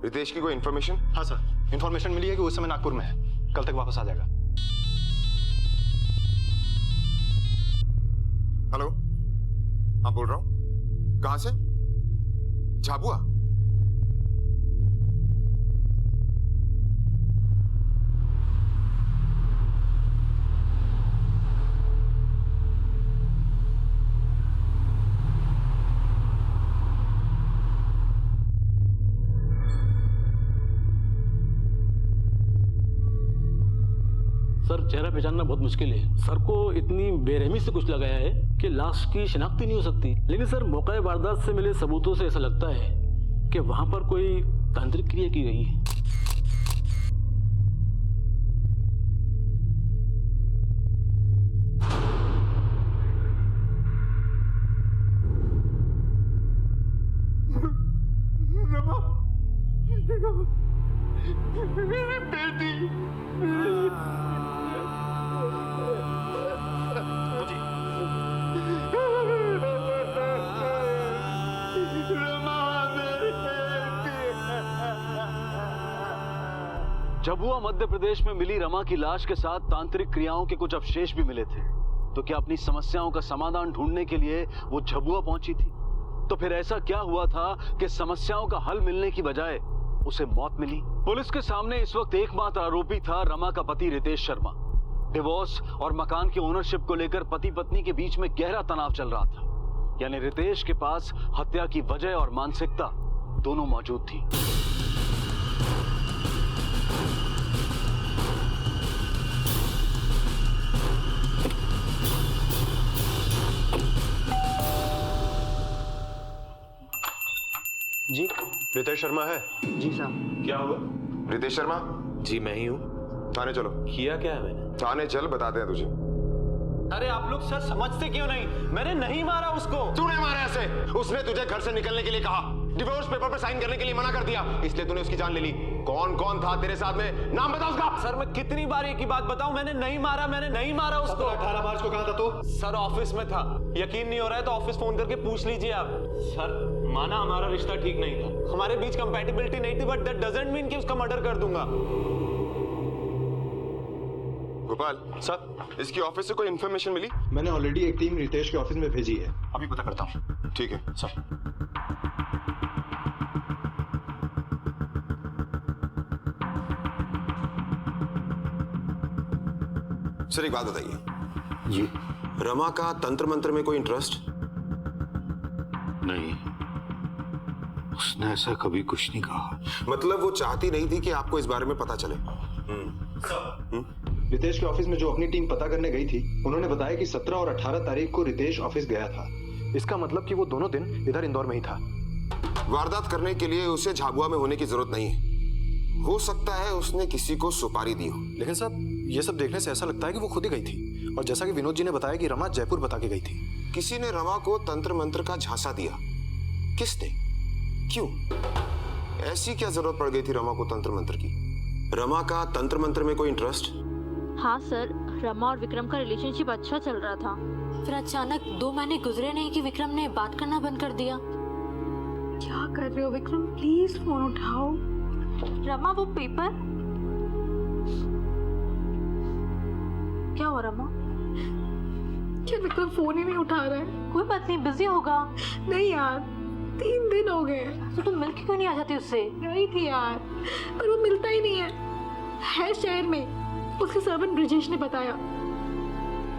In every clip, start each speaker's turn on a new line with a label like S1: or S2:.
S1: रितेश की कोई इन्फॉर्मेशन?
S2: हाँ सर, इन्फॉर्मेशन मिली है कि उस समय नागपुर में है, कल तक वापस आ जाएगा।
S1: हेलो, हाँ बोल रहा हूँ। कहाँ से? झाबुआ?
S3: सर चेहरा पहचानना बहुत मुश्किल है। सर को इतनी बेरहमी से कुछ लगाया है कि लाश की शिनाख्त ही नहीं हो सकती। लेकिन सर मौका वारदात से मिले सबूतों से ऐसा लगता है कि वहां पर कोई तांत्रिक क्रिया की गई है।
S1: मेरी बेटी।
S3: झाबुआ मध्य प्रदेश में मिली रमा की लाश के साथ तांत्रिक क्रियाओं के कुछ अवशेष भी मिले थे। तो क्या अपनी समस्याओं का समाधान ढूंढने के लिए वो झाबुआ पहुंची थी? तो फिर ऐसा क्या हुआ था कि समस्याओं का हल मिलने की बजाय उसे मौत मिली? पुलिस के सामने इस वक्त एकमात्र आरोपी था रमा का पति रितेश शर्मा। डिवोर्स और मकान की ओनरशिप को लेकर पति पत्नी के बीच में गहरा तनाव चल रहा था। यानी रितेश के पास हत्या की वजह और मानसिकता दोनों मौजूद थी।
S2: जी, रितेश शर्मा है?
S3: जी साहब।
S4: क्या हुआ?
S1: रितेश शर्मा?
S4: जी मैं ही हूँ।
S1: थाने चलो।
S4: किया क्या है मैंने?
S1: थाने चल, बताते हैं तुझे।
S2: अरे आप लोग सर समझते क्यों नहीं? मैंने नहीं मारा उसको।
S1: तूने मारा ऐसे? उसने तुझे घर से निकलने के लिए कहा, डिवोर्स पेपर पर साइन करने के लिए मना कर दिया, इसलिए तूने उसकी जान ले ली। कौन कौन था तेरे साथ में? नाम बता उसका।
S2: सर मैं कितनी बार एक ही बात बताऊं, मैंने नहीं मारा उसको। 18 मार्च को कहां था तू? सर ऑफिस में था। यकीन नहीं हो रहा है तो ऑफिस फोन करके पूछ लीजिए आप। सर माना हमारा रिश्ता ठीक नहीं था, हमारे बीच कंपैटिबिलिटी नहीं थी, बट दैट डजंट मीन कि उसका मर्डर कर दूंगा।
S1: गोपाल सर, इसकी ऑफिस से कोई इन्फॉर्मेशन मिली?
S2: मैंने ऑलरेडी एक टीम रितेश के ऑफिस में भेजी है, अभी पता करता हूँ।
S1: ठीक है
S2: सर।
S1: सर एक बात बताइए
S4: जी।
S1: रमा का तंत्र मंत्र में कोई इंटरेस्ट?
S4: नहीं, उसने ऐसा कभी कुछ नहीं कहा।
S1: मतलब वो चाहती नहीं थी कि आपको इस बारे में पता चले?
S2: रितेश के ऑफिस में जो अपनी टीम पता करने गई थी, उन्होंने बताया कि 17 और 18 तारीख को रितेश ऑफिस गया था। इसका मतलब कि वो दोनों दिन इधर इंदौर में ही था।
S1: वारदात करने के लिए उसे झाबुआ में होने की जरूरत नहीं है। हो सकता है उसने किसी को सुपारी दी हो।
S2: लेकिन साहब ये सब देखने से ऐसा लगता है कि वो खुद ही गई थी, और जैसा कि विनोद जी ने बताया कि रमा जयपुर बता के गई थी।
S1: किसी ने रमा को तंत्र मंत्र का झांसा दिया। किसने? क्यों? ऐसी क्या जरूरत पड़ गई थी रमा को तंत्र मंत्र की? रमा का तंत्र मंत्र में कोई इंटरेस्ट?
S5: हाँ सर, रमा और विक्रम का रिलेशनशिप अच्छा चल रहा था। फिर अचानक 2 महीने गुजरे नहीं कि विक्रम ने बात करना बंद कर दिया।
S6: क्या कर रहे हो विक्रम? प्लीज फोन उठाओ।
S5: रमा वो पेपर। क्या हुआ रमा?
S6: क्या विक्रम फोन ही नहीं उठा रहा है?
S5: कोई बात नहीं, बिजी होगा।
S6: नहीं यार, 3 दिन हो गए।
S5: तो तुम मिल के क्यों नहीं आ जाती उससे?
S6: गई थी यार, पर वो मिलता ही नहीं है शहर में। उसके सर्वेंट ब्रिजेश ने बताया।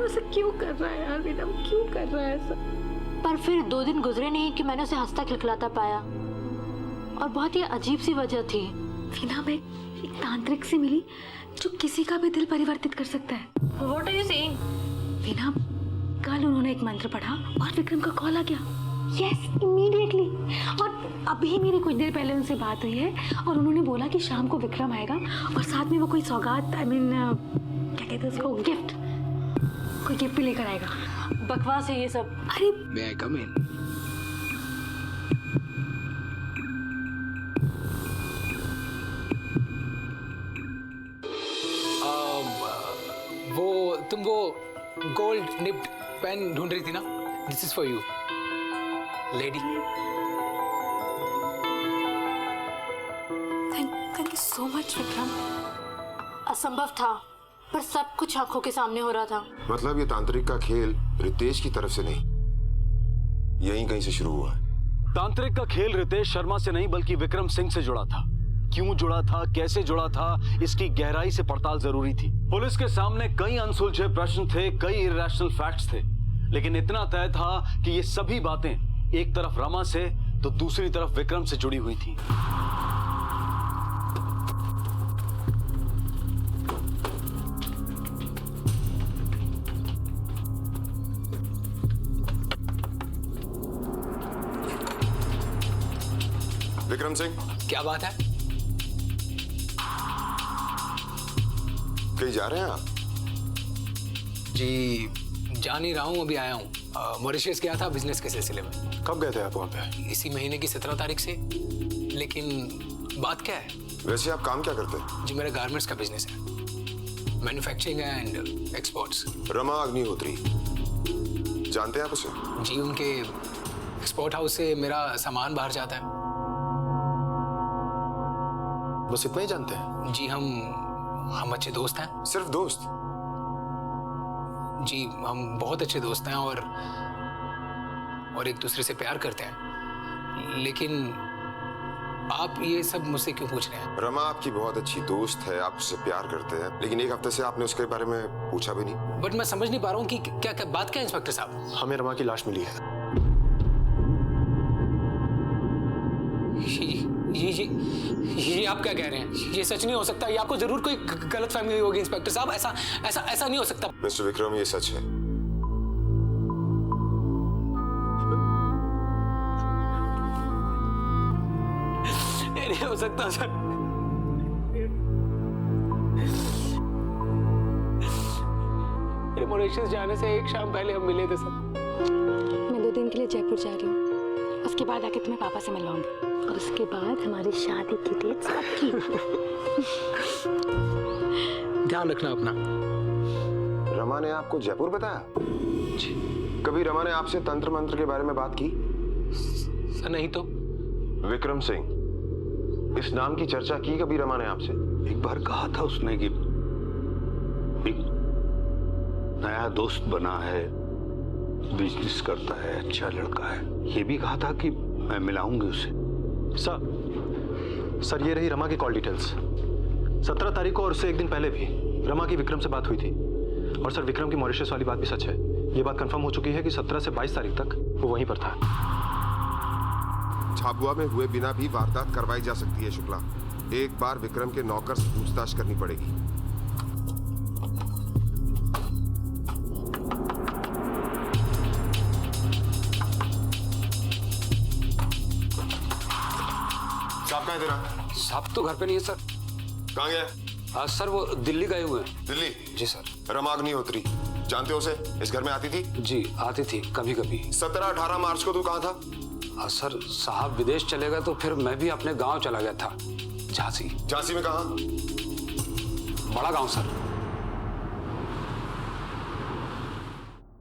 S6: ऐसा क्यों कर रहा है यार विक्रम, क्यों कर रहा है ऐसा?
S5: पर फिर 2 दिन गुजरे नहीं कि मैंने उसे हंसता खिलखिलाता पाया, और बहुत ही अजीब सी वजह थी।
S6: वीना, मैं एक तांत्रिक से मिली जो किसी का भी दिल परिवर्तित कर सकता है।
S5: What are you saying?
S6: Veena, कल उन्होंने एक मंत्र पढ़ा और विक्रम का कॉल आ गया। Yes, immediately. और अभी मेरी कुछ देर पहले उनसे बात हुई है, और उन्होंने बोला कि शाम को विक्रम आएगा और साथ में वो कोई सौगात, क्या कहते हैं उसको, गिफ्ट, कोई गिफ्ट भी लेकर आएगा।
S5: बकवास है ये सब।
S6: अरे
S7: May I come in? तुम वो गोल्ड निप्ड पेन ढूंढ रही थी ना? This is for you lady.
S5: So much Vikram. असंभव था, पर सब कुछ आंखों के सामने हो रहा था।
S1: मतलब ये तांत्रिक का खेल रितेश की तरफ से नहीं, यहीं कहीं से शुरू हुआ है।
S3: तांत्रिक का खेल रितेश शर्मा से नहीं बल्कि विक्रम सिंह से जुड़ा था। क्यों जुड़ा था, कैसे जुड़ा था, इसकी गहराई से पड़ताल जरूरी थी। पुलिस के सामने कई अनसुलझे प्रश्न थे, कई इरैशनल फैक्ट्स थे, लेकिन इतना तय था कि ये सभी बातें एक तरफ रमा से तो दूसरी तरफ विक्रम से जुड़ी हुई थी।
S1: विक्रम सिंह,
S7: क्या बात है?
S1: कहीं जा रहे हैं आप?
S7: जी जा नहीं रहा हूँ, अभी आया हूँ। मॉरिशस गया था बिजनेस के सिलसिले में।
S1: कब गए थे आप वहाँ पे?
S7: इसी महीने की 17 तारीख से। लेकिन बात क्या है?
S1: वैसे आप काम क्या करते हैं?
S7: जी मेरा गारमेंट्स का बिजनेस है, manufacturing and exports.
S1: Rama Agnihotri, जानते हैं आप उसे?
S7: जी उनके एक्सपोर्ट हाउस से मेरा सामान बाहर जाता है।
S1: बस इतना ही जानते हैं?
S7: जी हम अच्छे दोस्त हैं।
S1: सिर्फ दोस्त?
S7: जी हम बहुत अच्छे दोस्त हैं और एक दूसरे से प्यार करते हैं। लेकिन आप ये सब मुझसे क्यों पूछ रहे हैं?
S1: रमा आपकी बहुत अच्छी दोस्त है, आप उससे प्यार करते हैं, लेकिन एक हफ्ते से आपने उसके बारे में पूछा भी नहीं।
S7: बट मैं समझ नहीं पा रहा हूँ कि क्या बात क्या है इंस्पेक्टर साहब?
S1: हमें रमा की लाश मिली है।
S7: ये आप क्या कह रहे हैं? ये सच नहीं हो सकता। ये आपको जरूर कोई गलतफहमी हुई होगी इंस्पेक्टर साहब। ऐसा नहीं हो सकता।
S1: मिस्टर विक्रम, ये सच है।
S7: ये नहीं हो सकता सर। मॉरिशस जाने से एक शाम पहले हम मिले थे सर।
S6: मैं 2 दिन के लिए जयपुर जा रही हूँ, उसके बाद आके तुम्हें पापा से मिलवाऊंगी, और उसके बाद हमारी शादी की डेट सबकी।
S7: ध्यान रखना अपना।
S1: रमा ने आपको जयपुर बताया? कभी रमा ने आपसे तंत्र मंत्र के बारे में बात की?
S7: सर नहीं तो।
S1: विक्रम सिंह, इस नाम की चर्चा की कभी रमा ने आपसे?
S4: एक बार कहा था उसने कि एक नया दोस्त बना है, बिजनेस करता है, अच्छा लड़का है। ये भी कहा था कि मैं मिलाऊंगी उसे।
S8: सर ये रही रमा की कॉल डिटेल्स। 17 तारीख को और उससे एक दिन पहले भी रमा की विक्रम से बात हुई थी। और सर विक्रम की मॉरिशस वाली बात भी सच है। ये बात कंफर्म हो चुकी है कि 17 से 22 तारीख तक वो वहीं पर था।
S1: झाबुआ में हुए बिना भी वारदात करवाई जा सकती है शुक्ला। एक बार विक्रम के नौकर से पूछताछ करनी पड़ेगी। साहब कहाँ है तेरा?
S9: साहब तो घर पे नहीं है सर।
S1: कहाँ गया?
S9: सर वो दिल्ली गए हुए हैं।
S1: दिल्ली?
S9: जी सर।
S1: रमा अग्निहोत्री, जानते हो उसे? इस घर में आती थी?
S9: जी आती थी कभी कभी।
S1: 17-18 मार्च को तू कहाँ था?
S9: सर साहब विदेश चले गए तो फिर मैं भी अपने गांव चला गया था, झांसी।
S1: झांसी में कहाँ?
S9: बड़ा गांव सर।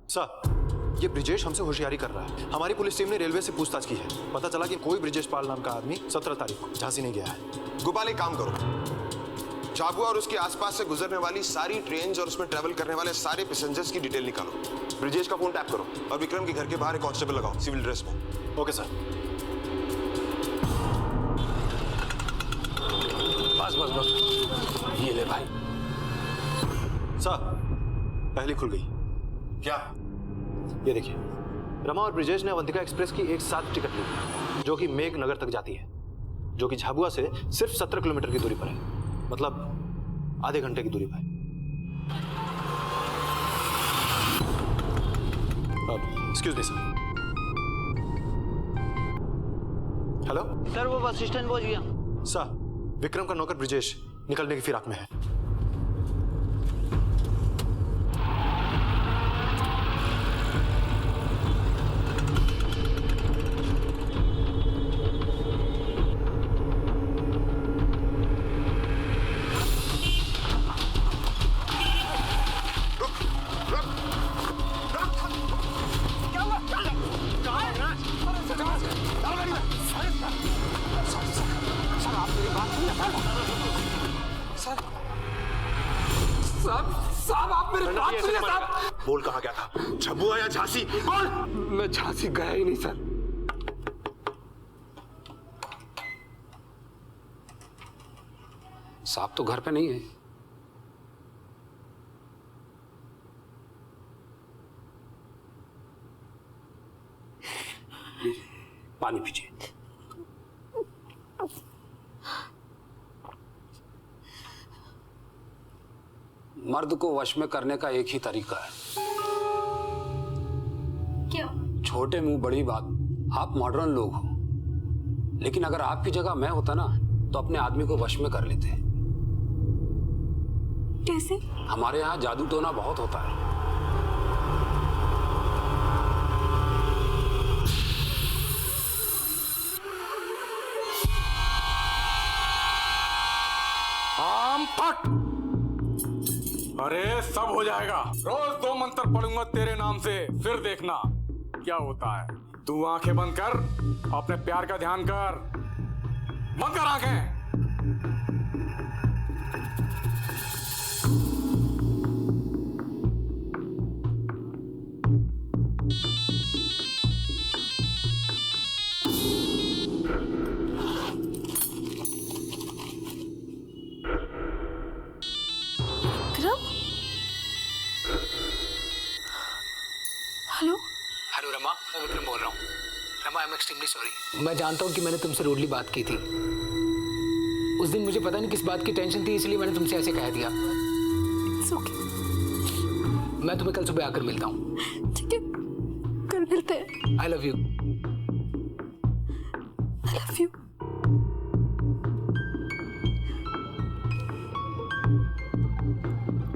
S8: सर ये ब्रिजेश हमसे होशियारी कर रहा है। हमारी पुलिस टीम ने रेलवे से पूछताछ की है, पता चला कि कोई ब्रिजेश पाल नाम का आदमी 17 तारीख को झांसी नहीं गया है।
S1: गोपाल एक काम करो, झाबुआ और उसके आसपास से गुजरने वाली सारी ट्रेन और उसमें ट्रेवल करने वाले सारे पैसेंजर्स की डिटेल निकालो। ब्रिजेश का फोन टैप करो और विक्रम के घर के बाहर एक कांस्टेबल लगाओ सिविल ड्रेस में।
S8: Okay sir.
S9: बस ये ले भाई।
S8: सर पहली खुल गई।
S1: क्या?
S8: ये देखिए, रमा और ब्रिजेश ने अवंतिका एक्सप्रेस की एक साथ टिकट ली, जो कि मेघनगर तक जाती है, जो कि झाबुआ से सिर्फ 17 किलोमीटर की दूरी पर है, मतलब आधे घंटे की दूरी पर। Excuse me sir. Hello
S3: sir वो बस स्टैंड पहुंच गया।
S8: सर विक्रम का नौकर ब्रिजेश निकलने की फिराक में है।
S9: सर आप मेरी बात नहीं
S1: बोल कहाँ गया था, झबुआ या झांसी, बोल।
S9: मैं झांसी गया ही नहीं सर। साहब तो घर पे नहीं है। पानी पीजिए। मर्द को वश में करने का एक ही तरीका है।
S6: क्या?
S9: छोटे मुंह बड़ी बात। आप मॉडर्न लोग हो, लेकिन अगर आपकी जगह मैं होता ना तो अपने आदमी को वश में कर लेते।
S6: कैसे?
S9: हमारे यहाँ जादू टोना बहुत होता है।
S10: आम फट। अरे सब हो जाएगा। रोज 2 मंत्र पढ़ूंगा तेरे नाम से, फिर देखना क्या होता है। तू आंखें बंद कर, अपने प्यार का ध्यान कर। बंद कर आंखें।
S6: हेलो
S7: हेलो रमा, मैं विक्रम बोल रहा हूँ। Rama, I am extremely sorry. मैं जानता हूँ कि मैंने तुमसे रूडली बात की थी। उस दिन मुझे पता नहीं किस बात की टेंशन थी, इसलिए मैंने तुमसे ऐसे कह दिया।
S6: It's okay.
S7: मैं तुम्हें कल सुबह आकर मिलता हूँ।
S6: ठीक है, कल मिलते हैं।
S7: आई love you.
S6: I love you.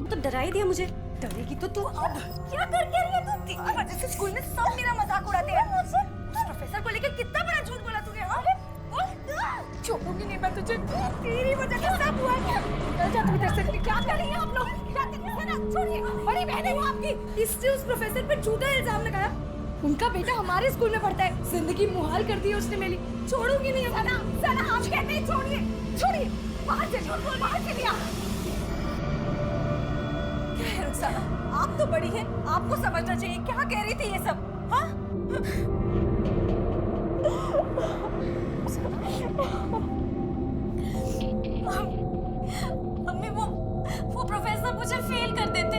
S11: तो डरा ही दिया मुझे। डरेगी तो तू अब क्या करके रही है तू? तेरी वजह से स्कूल में सब मेरा मजाक उड़ाते हैं। मुझसे प्रोफेसर को लेकर कितना बड़ा झूठ बोला तूने? हाँ? बोल। छोड़ूंगी नहीं मैं तुझे। तेरी वजह से सब हुआ है। जा तुम इधर से। क्या कर रही हैं आप लोग? जाते किसे ना छोड़िए। बड़ी बहन है वो आपकी, इससे उस प्रोफेसर पे झूठा इल्जाम लगाया। उनका बेटा हमारे स्कूल में पढ़ता है। जिंदगी मुहाल कर दी है उसने मेरी। छोड़ूंगी नहीं। सना सना आप कहते हैं छोड़िए छोड़िए। बाहर चलिए, बाहर चलिए। क्या है रुखसाना, आप तो बड़ी हैं, आपको समझना चाहिए। क्या कह रही थी ये सब? हाँ?
S12: मम्मी, वो प्रोफेसर मुझे फेल कर देते।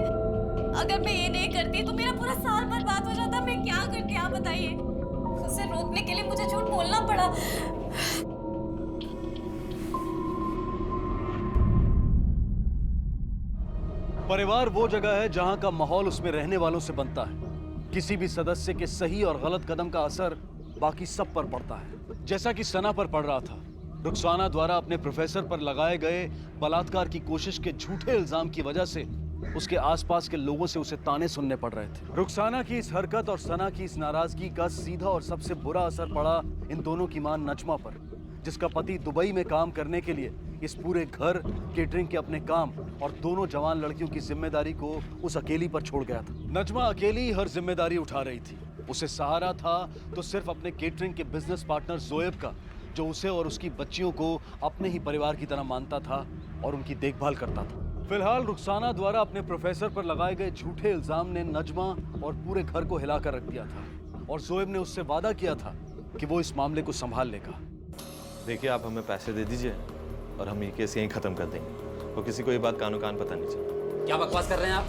S12: अगर मैं ये नहीं करती तो मेरा पूरा साल बर्बाद हो जाता। मैं क्या करती, आप बताइए। उसे रोकने के लिए मुझे झूठ बोलना पड़ा।
S13: परिवार वो जगह है जहां का माहौल उसमें रहने वालों से बनता है। किसी भी सदस्य के सही और गलत कदम का असर बाकी सब पर पड़ता है। जैसा कि सना पर पड़ रहा था। रुखसाना द्वारा अपने प्रोफेसर पर लगाए गए बलात्कार की कोशिश के झूठे इल्जाम की वजह से उसके आसपास के लोगों से उसे ताने सुनने पड़ रहे थे। रुखसाना की इस हरकत और सना की इस नाराजगी का सीधा और सबसे बुरा असर पड़ा इन दोनों की मां नजमा पर, जिसका पति दुबई में काम करने के लिए इस पूरे घर, केटरिंग के अपने काम और दोनों जवान लड़कियों की जिम्मेदारी को उस अकेली पर छोड़ गया था। नजमा अकेली हर जिम्मेदारी उठा रही थी। उसे सहारा था तो सिर्फ अपने केटरिंग के बिजनेस पार्टनर जोएब का, जो उसे और उसकी बच्चियों को अपने ही परिवार की तरह मानता था और उनकी देखभाल करता था। फिलहाल रुखसाना द्वारा अपने प्रोफेसर पर लगाए गए झूठे इल्जाम ने नजमा और पूरे घर को हिलाकर रख दिया था और जोएब ने उससे वादा किया था कि वो इस मामले को संभाल लेगा।
S2: देखिए, आप हमें पैसे दे दीजिए और हम ये केस यहीं खत्म कर देंगे। और किसी को ये बात कानो कान पता नहीं चले।
S14: क्या बकवास कर रहे हैं आप?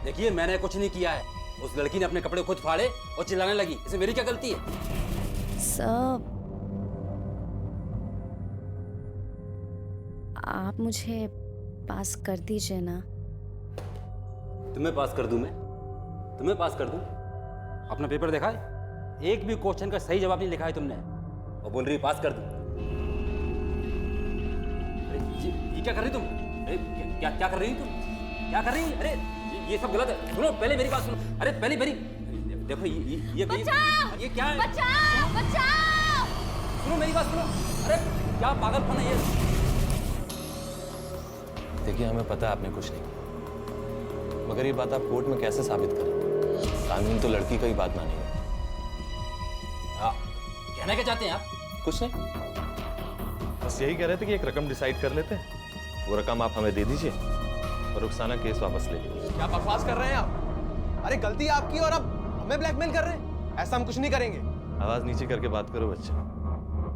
S14: देखिए, मैंने कुछ नहीं किया है। उस लड़की ने अपने कपड़े खुद फाड़े और चिल्लाने लगी। इसमें मेरी क्या गलती है?
S12: सब आप मुझे पास कर दीजिए ना।
S14: तुम्हें पास कर दूं मैं? तुम्हें पास कर दूं? अपना पेपर देखा है? एक भी क्वेश्चन का सही जवाब नहीं लिखा है तुमने और बोल रही पास कर दूं। अरे ये क्या कर रही तुम? अरे क्या कर रही तुम? क्या कर रही? अरे ये सब गलत है। सुनो, पहले मेरी बात सुनो। अरे पहले मेरी देखो, ये क्या है?
S12: बचाओ!
S14: सुनो मेरी बात सुनो। अरे क्या पागलपन है ये?
S2: देखिए, हमें पता है आपने कुछ नहीं किया, मगर ये बात आप कोर्ट में कैसे साबित करें? कानून तो लड़की का ही बात मानेगा।
S14: कहना क्या चाहते हैं आप?
S2: कुछ नहीं, बस यही कह रहे थे कि एक रकम डिसाइड कर लेते हैं। वो रकम आप हमें दे दीजिए और रुखसाना केस वापस ले लीजिए।
S14: क्या बकवास कर रहे हैं आप?
S2: अरे गलती आपकी और अब हमें ब्लैकमेल कर रहे हैं। ऐसा हम कुछ नहीं करेंगे।
S15: आवाज नीचे करके बात करो बच्चा,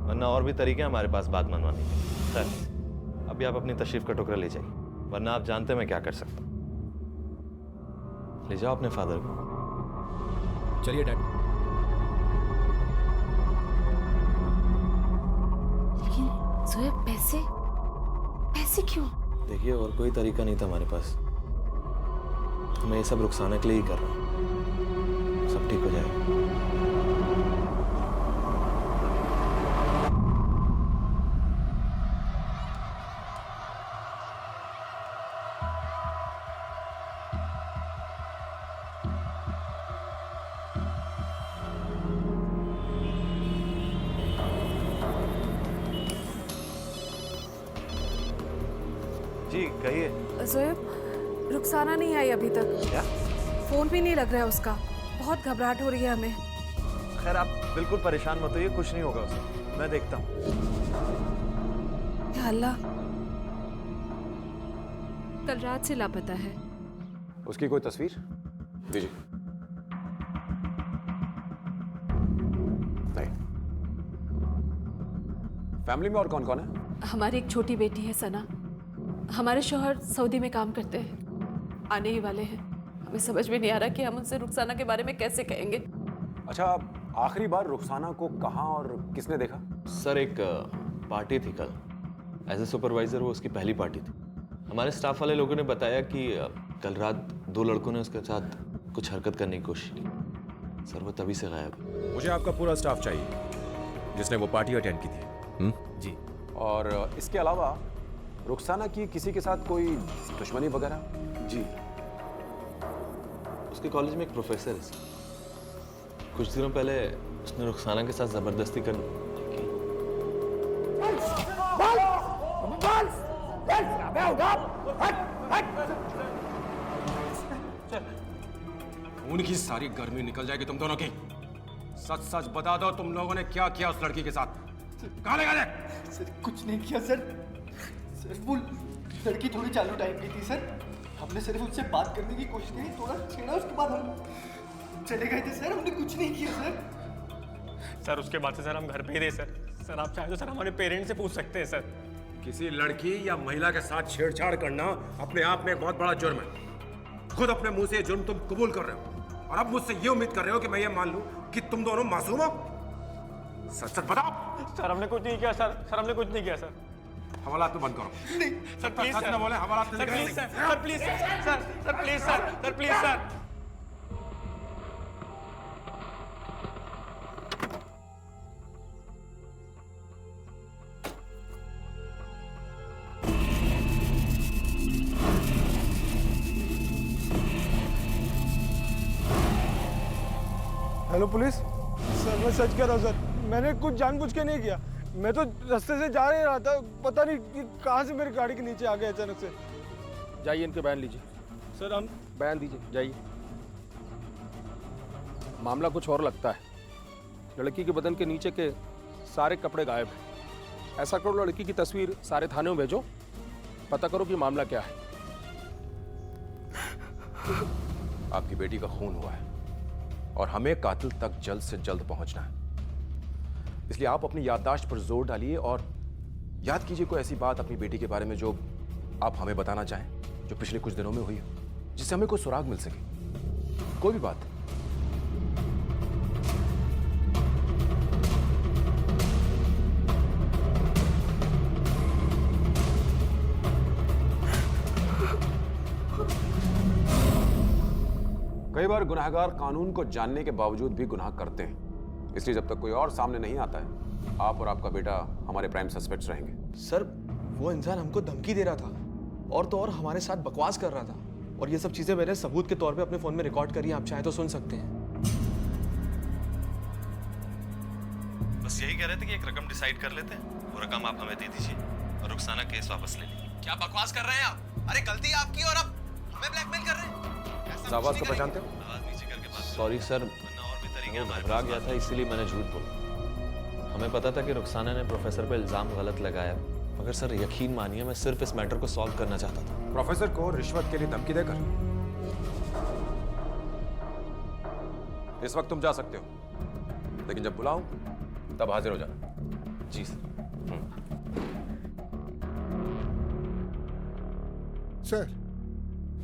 S15: वरना और भी तरीके हैं हमारे पास बात मनवाने के। सर अभी आप अपनी तशरीफ का टुकड़ा ले जाइए, वरना आप जानते हैं मैं क्या कर सकता हूँ। ले जाओ अपने फादर को।
S9: चलिए डैड।
S6: लेकिन जोएब पैसे पैसे क्यों?
S15: देखिए और कोई तरीका नहीं था हमारे पास, मैं ये सब रुखसाना के लिए ही कर रहा हूँ। सब ठीक हो जाएगा। जी कहिए।
S11: जोएब, रुखसाना नहीं आई अभी तक।
S15: क्या?
S11: फोन भी नहीं लग रहा है उसका। बहुत घबराहट हो रही है हमें।
S15: खैर आप बिल्कुल परेशान मत होइए, कुछ नहीं होगा उसे, मैं देखता हूँ।
S11: या अल्लाह, कल रात से लापता है।
S9: उसकी कोई तस्वीर दीजिए। नहीं। फैमिली में और कौन कौन है?
S11: हमारी एक छोटी बेटी है सना। हमारे शौहर सऊदी में काम करते हैं, आने ही वाले हैं। हमें समझ में नहीं आ रहा कि हम उनसे रुखसाना के बारे में कैसे कहेंगे।
S9: अच्छा, आखिरी बार रुखसाना को कहाँ और किसने देखा?
S15: सर एक पार्टी थी कल, एज ए सुपरवाइजर वो उसकी पहली पार्टी थी। हमारे स्टाफ वाले लोगों ने बताया कि कल रात 2 लड़कों ने उसके साथ कुछ हरकत करने की कोशिश की। सर वो तभी से गायब।
S16: मुझे आपका पूरा स्टाफ चाहिए जिसने वो पार्टी अटेंड की थी।
S9: जी। और इसके अलावा रुखसाना की किसी के साथ कोई दुश्मनी वगैरह?
S15: जी, उसके कॉलेज में एक प्रोफेसर है सर। कुछ दिनों पहले उसने रुखसाना के साथ जबरदस्ती कर
S16: खून की सारी गर्मी निकल जाएगी तुम दोनों की। सच सच बता दो, तुम लोगों ने क्या किया उस लड़की के साथ? कहाँ ले गए?
S17: सर कुछ नहीं किया सर। सर वो लड़की थोड़ी चालू टाइप की थी सर। हमने सिर्फ उनसे बात करने की कोशिश की, थोड़ा छेड़ा, उसके बाद हम चले गए थे सर। हमने कुछ नहीं किया सर।
S18: सर उसके बाद से सर हम घर पे ही थे सर। सर आप चाहे तो सर हमारे पेरेंट्स से पूछ सकते हैं सर।
S16: किसी लड़की या महिला के साथ छेड़छाड़ करना अपने आप में एक बहुत बड़ा जुर्म है। खुद अपने मुंह से ये जुर्म तुम कबूल कर रहे हो और अब मुझसे ये उम्मीद कर रहे हो कि मैं ये मान लूं कि तुम दोनों मासूम हो। सच सच बताओ।
S18: सर हमने कुछ नहीं किया सर। सर हमने कुछ नहीं किया सर।
S16: हवालात तो बंद करो।
S18: नहीं सर प्लीज
S16: सच
S18: सर।
S16: न बोले, हवालात
S18: sir please sir. Sir please sir. Sir please sir. Sir please sir.
S19: Hello police sir, मैं सच कह रहा हूँ सर। मैंने कुछ जानबूझ के नहीं किया। मैं तो रास्ते से जा ही रहा था, पता नहीं कि कहाँ से मेरी गाड़ी के नीचे आ गया अचानक से।
S20: जाइए इनके बयान लीजिए।
S19: सर हम
S20: बयान दीजिए, जाइए। मामला कुछ और लगता है। लड़की के बदन के नीचे के सारे कपड़े गायब हैं। ऐसा करो, लड़की की तस्वीर सारे थाने में भेजो, पता करो कि मामला क्या है।
S16: आपकी बेटी का खून हुआ है और हमें कातिल तक जल्द से जल्द पहुंचना है। इसलिए आप अपनी याददाश्त पर जोर डालिए और याद कीजिए कोई ऐसी बात अपनी बेटी के बारे में जो आप हमें बताना चाहें, जो पिछले कुछ दिनों में हुई हो, जिससे हमें कोई सुराग मिल सके। कोई भी बात।
S9: कई बार गुनहगार कानून को जानने के बावजूद भी गुनाह करते हैं। इसलिए जब तक कोई और सामने नहीं आता है, आप और आपका बेटा हमारे प्राइम सस्पेक्ट्स रहेंगे।
S2: सर वो इंसान हमको धमकी दे रहा था और तो और हमारे साथ बकवास कर रहा था, और ये सब चीजें मैंने सबूत के तौर पे अपने फोन में रिकॉर्ड करी, आप चाहे तो सुन सकते हैं।
S15: बस यही कह रहे थे कि एक रकम डिसाइड कर लेते हैं, वो रकम आप हमें दे दीजिए और रुखसाना केस वापस ले लीजिए।
S2: क्या बकवास कर रहे हैं आप? अरे गलती आपकी और अब हमें ब्लैकमेल कर रहे हैं।
S9: आवाज को पहचानते हो?
S15: आवाज नीचे करके बात। सॉरी सर, और भी तरीके घबरा गया था इसलिए मैंने झूठ बोला। हमें पता था कि रुखसाना ने प्रोफेसर पे इल्जाम गलत लगाया, मगर सर यकीन मानिए मैं सिर्फ इस मैटर को सॉल्व करना चाहता था।
S16: प्रोफेसर को रिश्वत के लिए धमकी देकर इस वक्त तुम जा सकते हो, लेकिन जब बुलाऊं तब हाजिर हो जाना।
S15: जी सर।
S21: सर,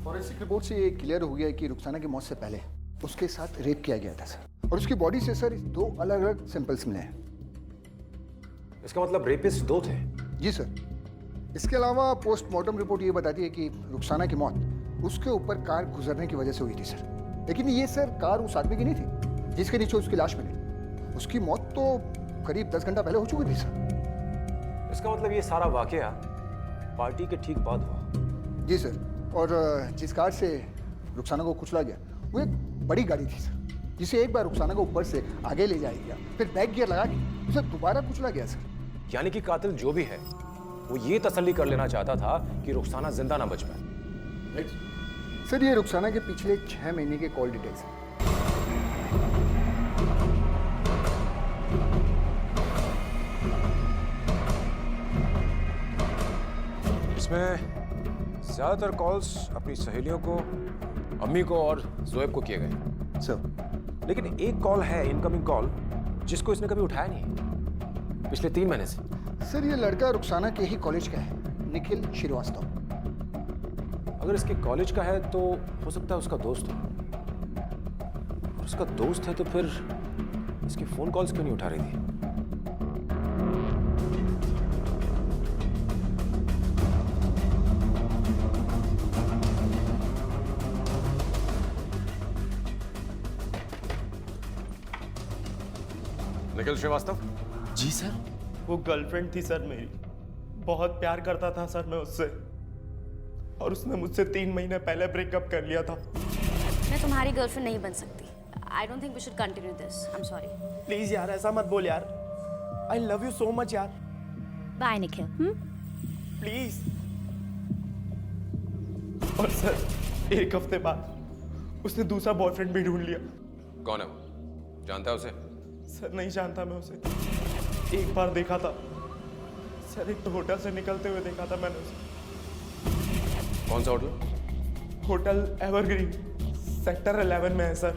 S21: फॉरेंसिक रिपोर्ट से ये क्लियर हो गया है कि रुखसाना की मौत से पहले उसके साथ रेप किया गया था सर, और उसकी बॉडी से सर 2 अलग अलग सैंपल्स मिले हैं।
S16: इसका मतलब रेपिस्ट 2 थे?
S21: जी सर। इसके अलावा पोस्टमार्टम रिपोर्ट ये बताती है कि रुखसाना की मौत उसके ऊपर कार गुजरने की वजह से हुई थी सर, लेकिन ये सर कार उस आदमी की नहीं थी जिसके नीचे उसकी लाश मिली। उसकी मौत तो करीब 10 घंटा पहले हो चुकी थी सर।
S16: इसका मतलब ये सारा वाकया पार्टी के ठीक बाद हुआ?
S21: जी सर, और जिस कार से रुखसाना को कुचला गया वो एक बड़ी गाड़ी थी सर, जिसे एक बार रुखसाना को ऊपर से आगे ले जाया गया, फिर बैक गियर लगा के उसे दोबारा कुचला गया सर।
S16: यानी कि कातिल जो भी है वो ये तसल्ली कर लेना चाहता था कि रुखसाना जिंदा ना बच पाए।
S21: सर, ये रुखसाना के पिछले 6 महीने के कॉल डिटेल्स हैं।
S16: इसमें ज्यादातर कॉल्स अपनी सहेलियों को, अम्मी को और जोएब को किए गए
S21: सर,
S16: लेकिन एक कॉल है, इनकमिंग कॉल, जिसको इसने कभी उठाया नहीं पिछले 3 महीने से।
S21: सर, ये लड़का रुखसाना के ही कॉलेज का है, निखिल श्रीवास्तव।
S16: अगर इसके कॉलेज का है तो हो सकता है उसका दोस्त हो। और उसका दोस्त है तो फिर इसकी फोन कॉल्स क्यों नहीं उठा रही थी? निखिल श्रीवास्तव?
S18: जी सर। वो गर्लफ्रेंड थी सर मेरी, बहुत प्यार करता था सर मैं उससे, और उसने मुझसे 3 महीने पहले ब्रेकअप कर लिया था।
S12: मैं तुम्हारी गर्लफ्रेंड नहीं बन सकती। I don't think we should continue this. I am sorry.
S18: Please यार ऐसा मत बोल यार। I love you so much यार।
S12: बाय निखिल।
S18: प्लीज। और सर 1 हफ्ते बाद उसने दूसरा बॉयफ्रेंड भी ढूंढ लिया।
S16: कौन है वो? जानता है उसे?
S18: सर नहीं जानता मैं उसे, एक बार देखा था सर, एक होटल से निकलते हुए देखा था मैंने उसे।
S16: कौन सा होटल?
S18: होटल एवरग्रीन, सेक्टर 11 में है सर।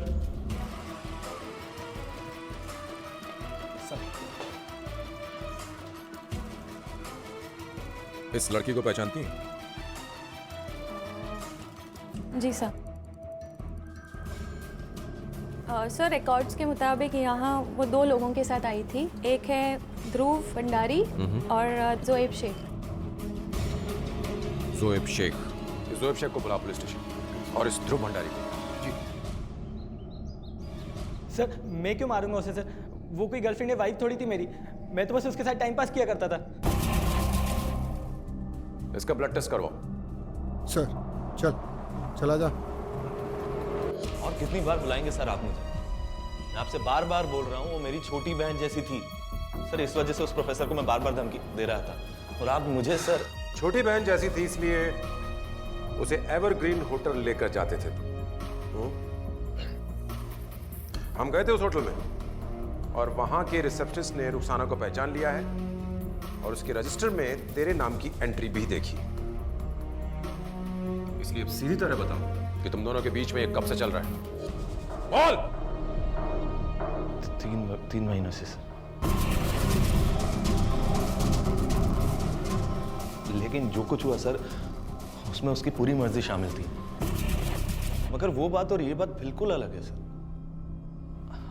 S16: इस लड़की को पहचानती हैं?
S12: जी सर। सर रिकॉर्ड्स के मुताबिक यहाँ वो 2 लोगों के साथ आई थी, एक है ध्रुव भंडारी और जोएब शेख।
S16: जोएब शेख? जोएब शेख को बुला पुलिस स्टेशन, और इस ध्रुव भंडारी को।
S21: जी
S18: सर। मैं क्यों मारूंगा उसे सर? वो कोई गर्लफ्रेंड या वाइफ थोड़ी थी मेरी, मैं तो बस उसके साथ टाइम पास किया करता था।
S16: इसका ब्लड टेस्ट करवाओ।
S21: सर चला जा।
S15: और कितनी बार बुलाएंगे सर आप मुझे? मैं आपसे बार बार बोल रहा हूँ, वो मेरी छोटी बहन जैसी थी सर, इस वजह से उस प्रोफेसर को मैं बार बार धमकी दे रहा था, और आप मुझे सर।
S16: छोटी बहन जैसी थी इसलिए उसे एवरग्रीन होटल लेकर जाते थे। हम गए थे उस होटल में, और वहां के रिसेप्शनिस्ट ने रुखसाना को पहचान लिया है, और उसके रजिस्टर में तेरे नाम की एंट्री भी देखी। इसलिए अब सीधी तरह बताओ कि तुम दोनों के बीच में ये कब से चल रहा है? बोल।
S15: 3 महीनों से सर। लेकिन जो कुछ हुआ सर, उसमें उसकी पूरी मर्जी शामिल थी, मगर वो बात और ये बात बिल्कुल अलग है सर।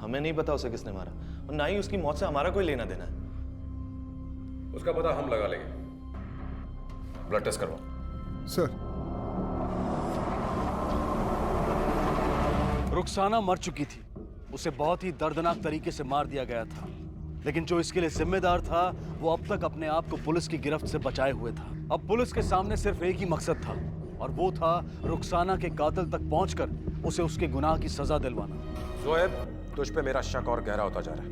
S15: हमें नहीं पता उसे किसने मारा, और ना ही उसकी मौत से हमारा कोई लेना देना है।
S16: उसका पता हम लगा लेंगे। ब्लड टेस्ट करवाओ।
S21: सर।
S13: रुखसाना मर चुकी थी, उसे बहुत ही दर्दनाक तरीके से मार दिया गया था, लेकिन जो इसके लिए जिम्मेदार था वो अब तक अपने आप को पुलिस की गिरफ्त से बचाए हुए था। अब पुलिस के सामने सिर्फ एक ही मकसद था, और वो था रुखसाना के कातिल तक पहुंचकर उसे उसके गुनाह की सजा दिलवाना।
S16: जोएब, तुझ पे मेरा शक और गहरा होता जा रहा है,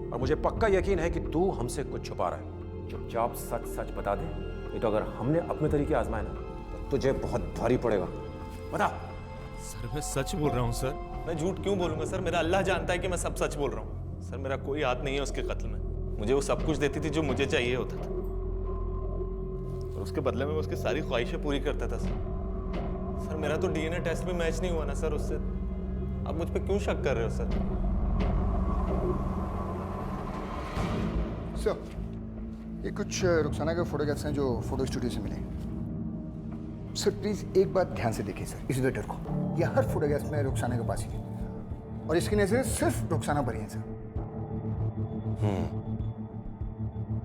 S16: और मुझे पक्का यकीन है कि तू हमसे कुछ छुपा रहा है। चुपचाप सच सच बता दे, नहीं तो अगर हमने अपने तरीके आजमाए ना तो तुझे बहुत भारी पड़ेगा। बता।
S15: सर मैं सच बोल रहा हूँ सर। मैं झूठ क्यों बोलूंगा सर? मेरा अल्लाह जानता है कि मैं सब सच बोल रहा हूँ सर। मेरा कोई हाथ नहीं है उसके कत्ल में। मुझे वो सब कुछ देती थी जो मुझे चाहिए होता था, और उसके बदले में उसकी सारी ख्वाहिशें पूरी करता था सर। मेरा तो डीएनए टेस्ट भी मैच नहीं हुआ ना सर उससे। सर मेरा कोई हाथ नहीं है उसके कत्ल में। मुझे वो सब कुछ देती थी जो मुझे चाहिए होता था, और उसके बदले में उसकी सारी ख्वाहिशें पूरी करता था सर। मेरा तो डीएनए टेस्ट भी मैच नहीं हुआ ना सर उससे। सर मेरा तो डीएनए टेस्ट भी मैच नहीं हुआ ना सर उससे।
S2: आप मुझ पे क्यों शक कर रहे हो सर?
S21: सर, ये कुछ रुखसाना के फोटोग्राफ्स हैं जो फोटो स्टूडियो से मिले। सर प्लीज एक बात ध्यान से देखिए सर, इस वेटर को। ये हर फोटोग्राफ में रुखसाना के पास ही है और इसकी नजर सिर्फ रुखसाना पर ही है सर।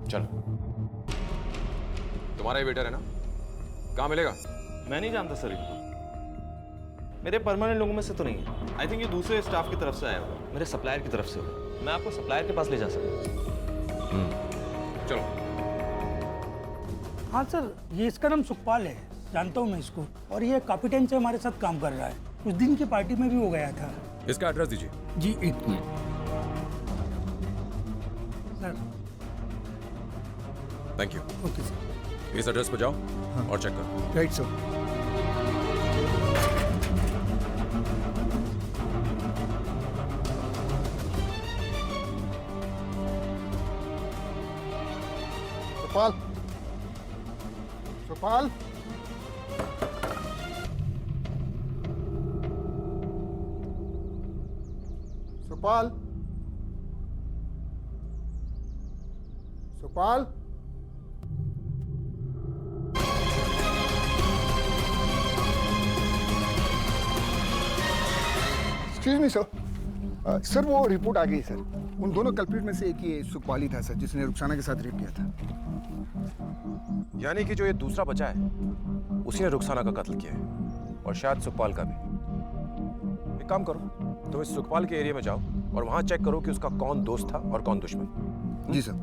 S16: चलो, तुम्हारा ही वेटर है ना? कहाँ मिलेगा?
S15: मैं नहीं जानता सर इनको। मेरे परमानेंट लोगों में से तो नहीं है। आई थिंक ये दूसरे स्टाफ की तरफ से आया होगा, मेरे सप्लायर की तरफ से होगा। मैं आपको सप्लायर के पास ले जा सकता हूँ।
S16: चलो।
S5: हाँ सर, ये इसका नाम सुखपाल है, जानता हूँ मैं इसको। और ये काफी टाइम से हमारे साथ काम कर रहा है। उस दिन की पार्टी में भी वो गया था।
S16: इसका एड्रेस दीजिए।
S5: जी, एक minute sir.
S16: Thank you.
S5: Okay sir.
S16: इस एड्रेस पर जाओ और चेक करो।
S21: Right sir. Sukhpal, Sukhpal, Sukhpal, Sukhpal. Excuse me sir. Sir वो रिपोर्ट आ गई सर। उन दोनों कल्प्रिट में से एक ये सुखपाल ही था सर, जिसने रुखसाना के साथ रेप किया था।
S16: यानी कि जो ये दूसरा बचा है उसी ने रुखसाना का कत्ल किया है और शायद सुखपाल का भी। एक काम करो, तुम इस सुखपाल के एरिया में जाओ और वहां चेक करो कि उसका कौन दोस्त था और कौन दुश्मन।
S21: जी सर।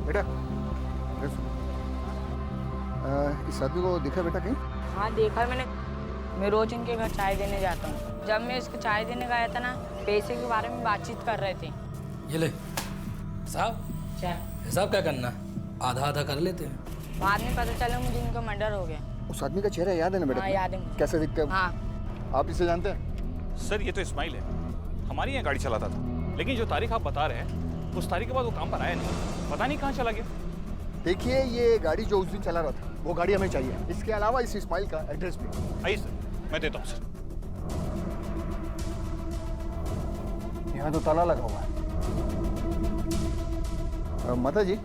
S21: बेटा, इस आदमी को देखा बेटा कहीं?
S22: हाँ देखा मैंने। मैं रोज इनके घर चाय देने जाता हूँ। जब मैं इसको चाय देने गया था ना, पैसे के बारे में बातचीत कर रहे थे।
S7: ये ले साहब,
S22: क्या
S7: हिसाब क्या करना, आधा आधा कर लेते हैं।
S22: बाद में पता चला मुझे इनका मर्डर हो गया।
S21: उस आदमी का चेहरा याद है ना बेटा?
S22: हाँ याद है।
S21: कैसे दिखता है?
S22: हाँ।
S21: आप इसे जानते हैं?
S23: सर ये तो इस्माइल है, हमारी यहाँ गाड़ी चलाता था। लेकिन जो तारीख आप बता रहे हैं उस तारीख के बाद वो काम पर आया नहीं, पता नहीं कहाँ चला गया।
S21: देखिए, ये गाड़ी जो उस दिन चला रहा था वो गाड़ी हमें चाहिए। इसके अलावा इस इस्माइल का एड्रेस भी।
S23: आइए सर, मैं देता हूँ सर।
S21: यहाँ तो ताला लगा हुआ है। माता जी,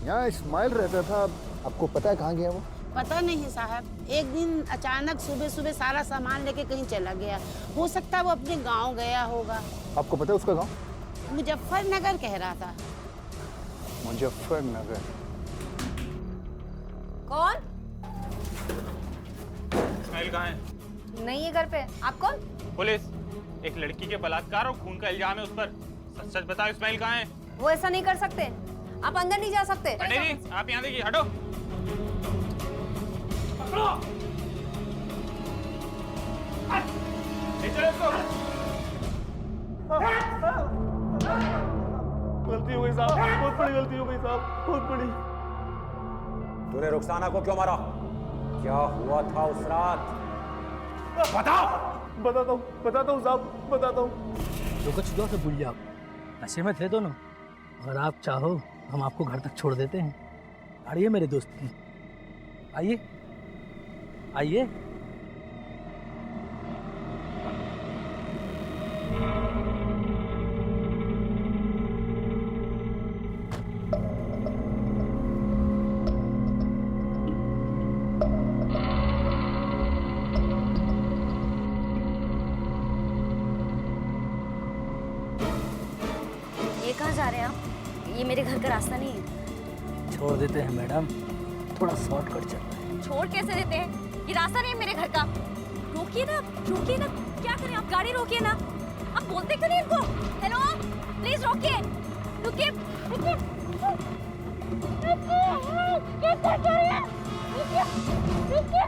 S21: यहाँ इस्माइल रहता था, आपको पता है कहाँ गया वो?
S24: पता नहीं साहब, एक दिन अचानक सुबह सुबह सारा सामान लेके कहीं चला गया। हो सकता है वो अपने गांव गया होगा।
S21: आपको पता है उसका गांव?
S24: मुजफ्फरनगर कह रहा था।
S21: मुजफ्फरनगर?
S11: कौन?
S23: इस्माइल कहाँ है?
S11: नहीं है घर पे। आप कौन?
S23: पुलिस। एक लड़की के बलात्कार और खून का इल्जाम है उस पर। सच सच बताओ इस्माइल कहाँ है?
S11: वो ऐसा नहीं कर सकते। आप अंदर नहीं जा सकते।
S23: नहीं, आप यहाँ देखिए, हटो।
S18: गलती हो गई साहब, बहुत बड़ी गलती हो गई साहब, बहुत बड़ी।
S9: तूने रुखसाना को क्यों मारा? क्या हुआ था उस रात?
S18: बताता हूँ साहब, बताता हूँ।
S5: जो कुछ हुआ तो भूल जाओ। नशे में थे दोनों। अगर आप चाहो हम आपको घर तक छोड़ देते हैं। गाड़ी है मेरे दोस्त की, आइए आइए।
S6: ये कहाँ जा रहे हैं आप? ये मेरे घर का रास्ता नहीं है।
S5: छोड़ देते हैं मैडम, थोड़ा शॉर्टकट चल रहा है।
S11: छोड़ कैसे देते हैं? ये रास्ता नहीं है मेरे घर का। रोकिए ना, रोकिए ना। क्या करें आप? गाड़ी रोकिए ना। आप बोलते क्यों नहीं इनको? हेलो, प्लीज रोकिए। रुकिए, रुकिए। क्या कर रहे हैं? रुकिए, रुकिए।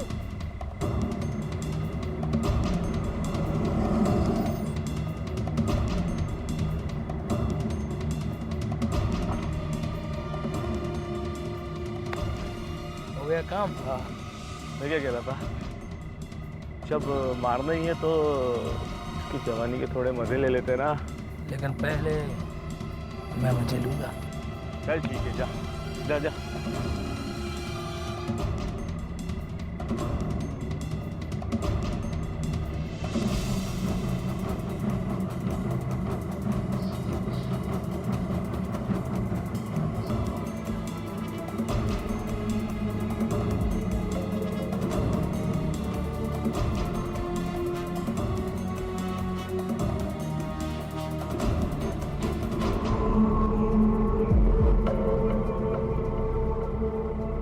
S18: हो गया काम? हाँ, मैं क्या कह रहा था, जब मारना ही है तो इसकी जवानी के थोड़े मजे ले लेते ना।
S5: लेकिन पहले मैं मजे लूंगा।
S18: चल ठीक है, जा जा जा।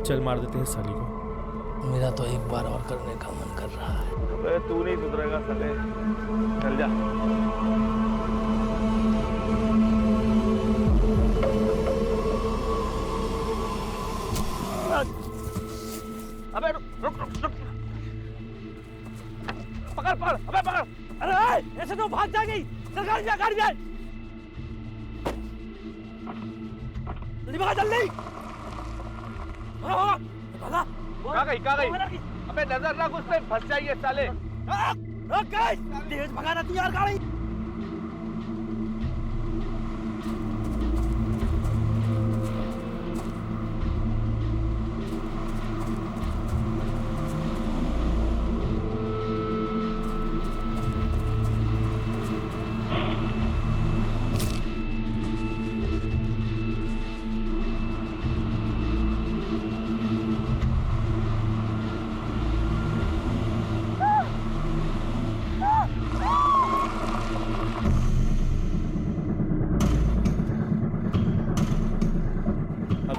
S18: चल मार देते हैं साली को।
S5: मेरा तो एक बार और करने का मन कर रहा है।
S18: अबे तू नहीं सुधरेगा साले, चल जा।
S1: अबे रुक रुक रुक रुक, पकड़ पकड़, अबे पकड़। अरे ऐसे तो भाग जाएगी। चल गाड़ी में, गाड़ी में जल्दी भगा, जल्दी भगा भगा। कहाँ गई, कहाँ गई? अबे नजर रख उस पे, फंस जाइए साले। रुक गई, तेज भगा रही यार गाड़ी।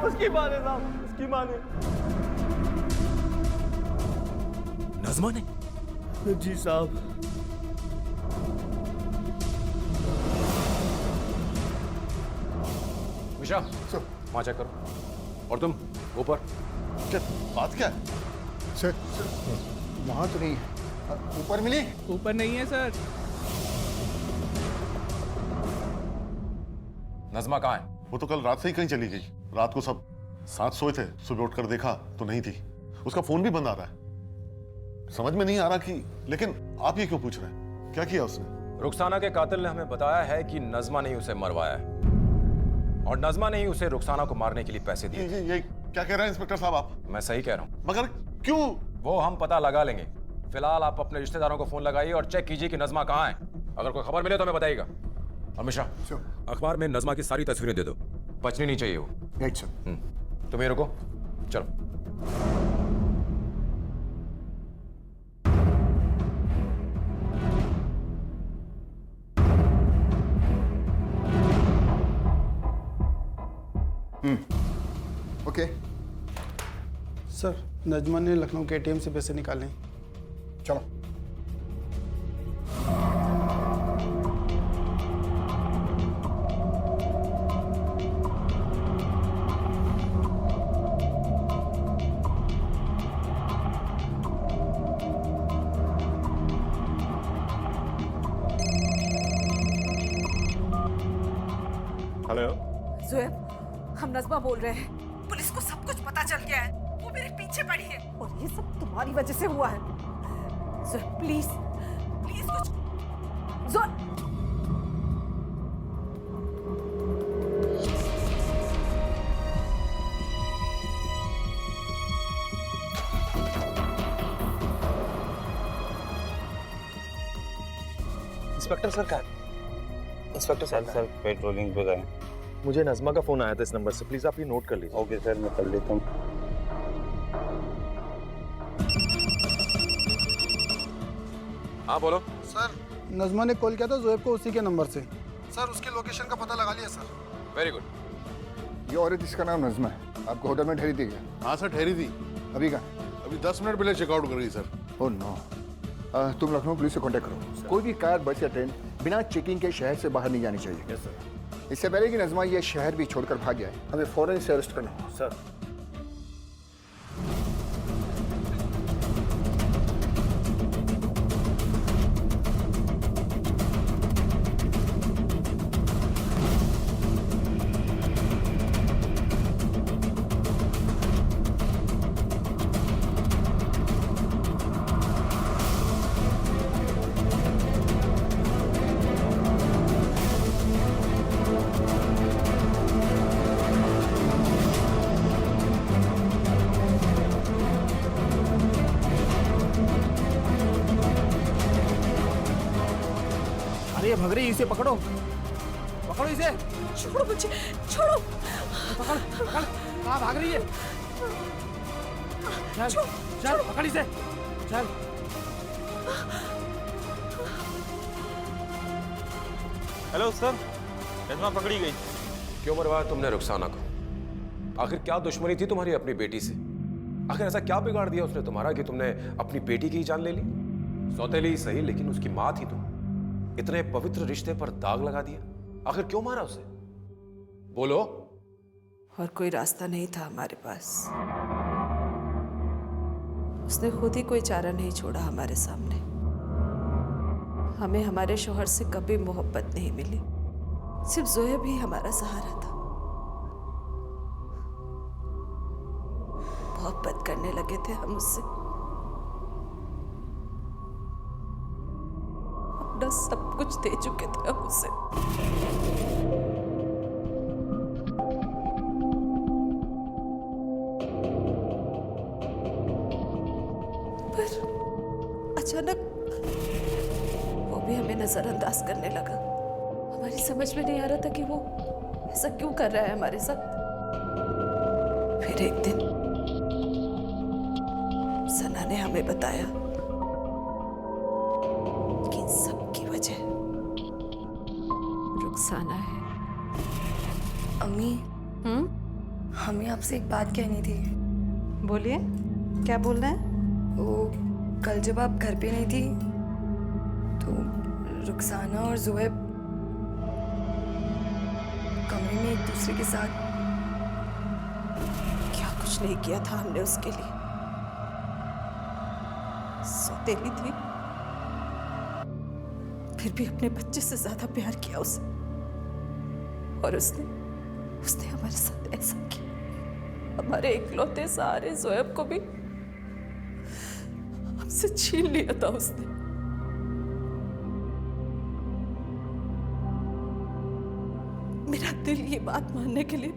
S1: उसकी माँ ने साहब, उसकी माँ ने।
S16: नज़मा ने?
S18: जी साहब।
S16: मिश्रा, वहाँ चेक करो। और तुम ऊपर।
S21: क्या बात क्या है? सर वहाँ तो नहीं है। ऊपर मिली?
S20: ऊपर नहीं है सर।
S16: नज़मा कहाँ है?
S3: वो तो कल रात से ही कहीं चली गई। रात को सब साथ सोए थे, सुबह उठकर देखा तो नहीं थी। उसका फोन भी बंद आ रहा है। समझ में नहीं आ रहा कि, लेकिन आप ये क्यों पूछ रहे हैं? क्या किया उसने?
S16: रुखसाना के कातिल ने हमें बताया है कि नज़मा ने ही उसे मरवाया है और नज़मा ने ही उसे रुखसाना को मारने के लिए पैसे दिए।
S3: ये क्या कह रहे हैं इंस्पेक्टर साहब आप?
S16: मैं सही कह रहा हूँ।
S3: मगर क्यों?
S16: वो हम पता लगा लेंगे। फिलहाल आप अपने रिश्तेदारों को फोन लगाइए और चेक कीजिए कि नज़मा कहाँ है। अगर कोई खबर मिले तो हमें बताइएगा। और मिश्रा, अखबार में नज़मा की सारी तस्वीरें दे दो। बचनी नहीं चाहिए वो।
S21: Right sir.
S16: तुम ये रुको, चलो।
S21: ओके।
S19: सर नजमा ने लखनऊ के एटीएम से पैसे निकाले।
S21: चलो।
S23: हेलो
S11: ज़ुएब, हम नज़मा बोल रहे हैं। पुलिस को सब कुछ पता चल गया है। वो मेरे पीछे पड़ी है और ये सब तुम्हारी वजह से हुआ है। ज़ुएब प्लीज प्लीज कुछ। ज़ुएब
S15: इंस्पेक्टर सर कहाँ? इंस्पेक्टर
S4: सर पेट्रोलिंग पे गए।
S15: मुझे नज़मा का फोन आया था इस नंबर से, प्लीज आप ये नोट कर लीजिए।
S4: ओके सर, मैं कर लेता हूँ।
S16: हाँ बोलो।
S19: सर नजमा ने कॉल किया था ज़ुएब को उसी के नंबर से। सर उसकी लोकेशन का पता लगा लिया सर।
S16: Very good.
S21: ये औरत जिसका नाम नजमा है, आपको होटल में ठहरी थी क्या?
S3: हाँ सर ठहरी थी।
S21: अभी कहाँ?
S3: अभी 10 मिनट पहले चेकआउट कर गई सर।
S21: Oh no. तुम लखनऊ पुलिस से कांटेक्ट करो। कोई भी कार, बस या ट्रेन बिना चेकिंग के शहर से बाहर नहीं जानी चाहिए।
S3: Yes sir.
S21: इससे पहले कि नजमा ये शहर भी छोड़कर भाग जाए, हमें फौरन इसे अरेस्ट करना है।
S3: सर
S20: भाग रही है, इसे पकड़ो, पकड़ो इसे।
S11: छोड़ो मुझे, छोड़ो।
S20: पकड़ पकड़, कहाँ भाग रही है? चल चल पकड़ इसे, चल।
S9: हेलो सर, नजमा पकड़ी गई।
S16: क्यों मरवाया तुमने रुखसाना को? आखिर क्या दुश्मनी थी तुम्हारी अपनी बेटी से? आखिर ऐसा क्या बिगाड़ दिया उसने तुम्हारा कि तुमने अपनी बेटी की ही जान ले ली? सौतेली सही, लेकिन उसकी मां थी तुम। इतने पवित्र रिश्ते पर दाग लगा दिया। आखिर क्यों मारा उसे? बोलो।
S8: और कोई रास्ता नहीं था हमारे पास। उसने खुद ही कोई चारा नहीं छोड़ा हमारे सामने। हमें हमारे शौहर से कभी मोहब्बत नहीं मिली, सिर्फ ज़ोएब ही हमारा सहारा था। मोहब्बत करने लगे थे हम उससे, अपना सब कुछ दे चुके थे हम उसे। पर अचानक वो भी हमें नजरअंदाज करने लगा। हमारी समझ में नहीं आ रहा था कि वो ऐसा क्यों कर रहा है हमारे साथ। फिर एक दिन सना ने हमें बताया कि इन सब की वजह रुखसाना है।
S11: अम्मी, हमें आपसे एक बात कहनी थी।
S8: बोलिए, क्या बोलना है?
S11: वो कल जब आप घर पे नहीं थी तो रुखसाना और ज़ोएब कमरे में एक दूसरे के साथ।
S8: क्या कुछ नहीं किया था हमने उसके लिए। सौतेली थी, फिर भी अपने बच्चे से ज्यादा प्यार किया उसे। और उसने हमारे साथ ऐसा किया। हमारे इकलौते सहारे ज़ोएब को भी हमसे छीन लिया था उसने। मेरा दिल ये बात मानने के लिए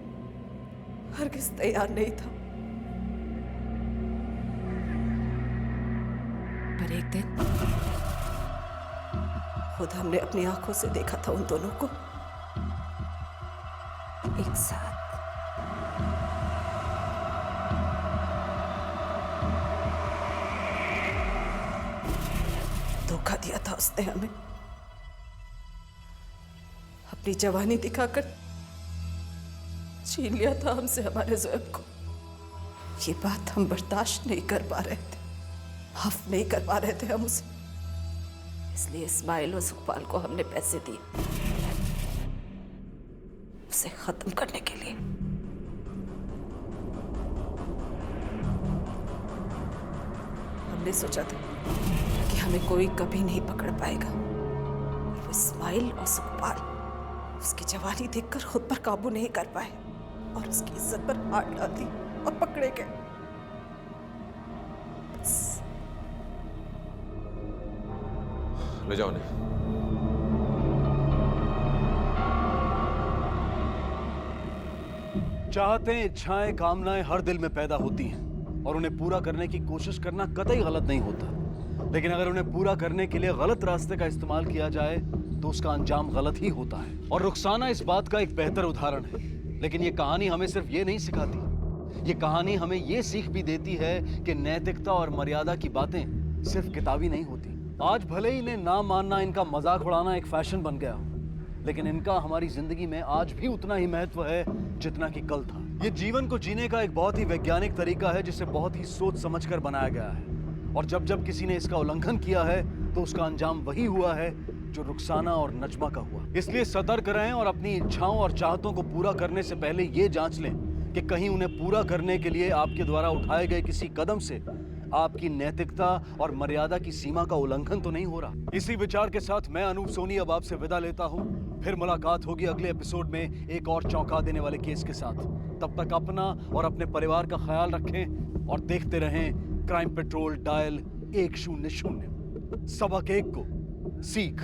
S8: हरगिज़ तैयार नहीं था। पर एक दिन खुद हमने अपनी आंखों से देखा था उन दोनों को एक साथ। धोखा दिया था उसने हमें, अपनी जवानी दिखाकर छीन लिया था हमसे हमारे ज़ोएब को। ये बात हम बर्दाश्त नहीं कर पा रहे थे, माफ नहीं कर पा रहे थे हम उसे। इसलिए इस्माइल और सुखपाल को हमने पैसे दिए उसे खत्म करने के लिए। हमने सोचा था कि हमें कोई कभी नहीं पकड़ पाएगा। वो इस्माइल और सुखपाल उसकी जवानी देखकर खुद पर काबू नहीं कर पाए और उसकी इज्जत पर हाथ डाल दी और पकड़े गए।
S16: ले जाओ उन्हें।
S13: चाहते इच्छाएं कामनाएं हर दिल में पैदा होती हैं और उन्हें पूरा करने की कोशिश करना कतई गलत नहीं होता। लेकिन अगर उन्हें पूरा करने के लिए गलत रास्ते का इस्तेमाल किया जाए तो उसका अंजाम गलत ही होता है। और रुखसाना इस बात का एक बेहतर उदाहरण है। लेकिन ये कहानी हमें सिर्फ ये नहीं सिखाती, ये कहानी हमें ये सीख भी देती है कि नैतिकता और मर्यादा की बातें सिर्फ किताबी नहीं होती। आज भले ही इन्हें ना मानना, इनका मजाक उड़ाना एक फैशन बन गया हो, लेकिन इनका हमारी जिंदगी में आज भी उतना ही महत्व है जितना कि कल था। ये जीवन को जीने का एक बहुत ही वैज्ञानिक तरीका है जिसे बहुत ही सोच समझकर बनाया गया है। और जब जब किसी ने इसका उल्लंघन किया है तो उसका अंजाम वही हुआ है जो रुखसाना और नजमा का हुआ। इसलिए सतर्क रहें और अपनी इच्छाओं और चाहतों को पूरा करने से पहले ये जांच लें कि कहीं उन्हें पूरा करने के लिए आपके द्वारा उठाए गए किसी कदम से आपकी नैतिकता और मर्यादा की सीमा का उल्लंघन तो नहीं हो रहा। इसी विचार के साथ मैं अनूप सोनी अब आपसे विदा लेता हूं। फिर मुलाकात होगी अगले एपिसोड में एक और चौंका देने वाले केस के साथ। तब तक अपना और अपने परिवार का ख्याल रखें और देखते रहें क्राइम पेट्रोल डायल 100। सबक 1 को सीख।